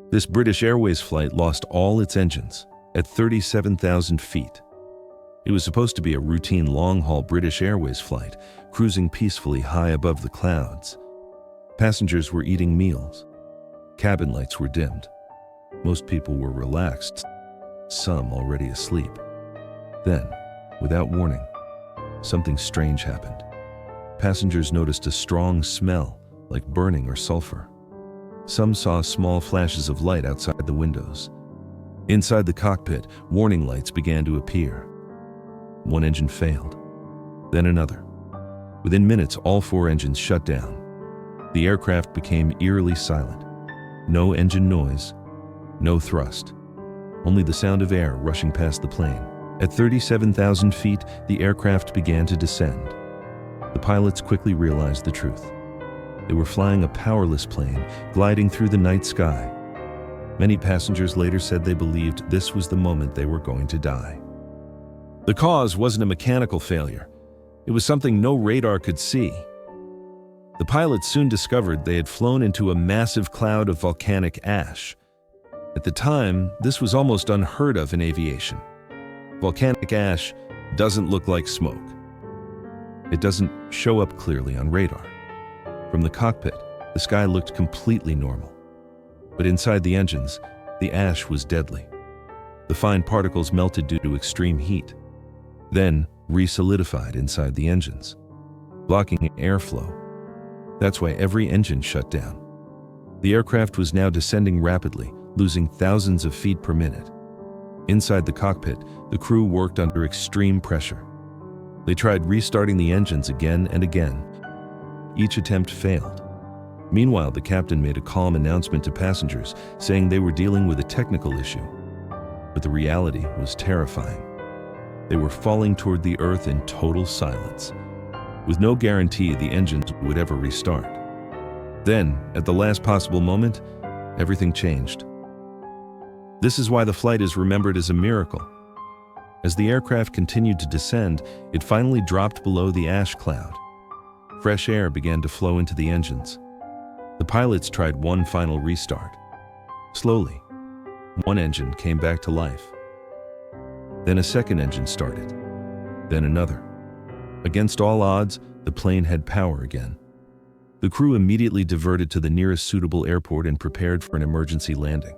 This British Airways flight lost all its engines at 37,000 feet. It was supposed to be a routine long-haul British Airways flight, cruising peacefully high above the clouds. Passengers were eating meals. Cabin lights were dimmed. Most people were relaxed, some already asleep. Then, without warning, something strange happened. Passengers noticed a strong smell, like burning or sulfur. Some saw small flashes of light outside the windows. Inside the cockpit, warning lights began to appear. One engine failed, then another. Within minutes, all 4 engines shut down. The aircraft became eerily silent. No engine noise, no thrust, only the sound of air rushing past the plane. At 37,000 feet, the aircraft began to descend. The pilots quickly realized the truth. They were flying a powerless plane, gliding through the night sky. Many passengers later said they believed this was the moment they were going to die. The cause wasn't a mechanical failure. It was something no radar could see. The pilots soon discovered they had flown into a massive cloud of volcanic ash. At the time, this was almost unheard of in aviation. Volcanic ash doesn't look like smoke. It doesn't show up clearly on radar. From the cockpit, the sky looked completely normal. But inside the engines, the ash was deadly. The fine particles melted due to extreme heat, then re-solidified inside the engines, blocking airflow. That's why every engine shut down. The aircraft was now descending rapidly, losing thousands of feet per minute. Inside the cockpit, the crew worked under extreme pressure. They tried restarting the engines again and again. Each attempt failed. Meanwhile, the captain made a calm announcement to passengers, saying they were dealing with a technical issue. But the reality was terrifying. They were falling toward the earth in total silence, with no guarantee the engines would ever restart. Then, at the last possible moment, everything changed. This is why the flight is remembered as a miracle. As the aircraft continued to descend, it finally dropped below the ash cloud. Fresh air began to flow into the engines. The pilots tried one final restart. Slowly, one engine came back to life. Then a second engine started, then another. Against all odds, the plane had power again. The crew immediately diverted to the nearest suitable airport and prepared for an emergency landing.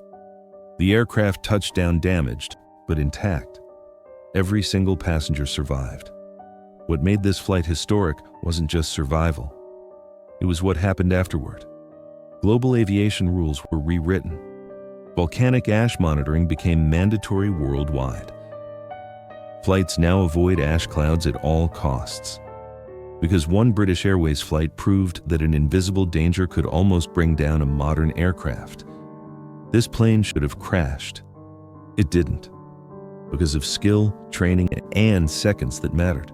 The aircraft touched down damaged, but intact. Every single passenger survived. What made this flight historic wasn't just survival. It was what happened afterward. Global aviation rules were rewritten. Volcanic ash monitoring became mandatory worldwide. Flights now avoid ash clouds at all costs. Because one British Airways flight proved that an invisible danger could almost bring down a modern aircraft. This plane should have crashed. It didn't, because of skill, training, and seconds that mattered.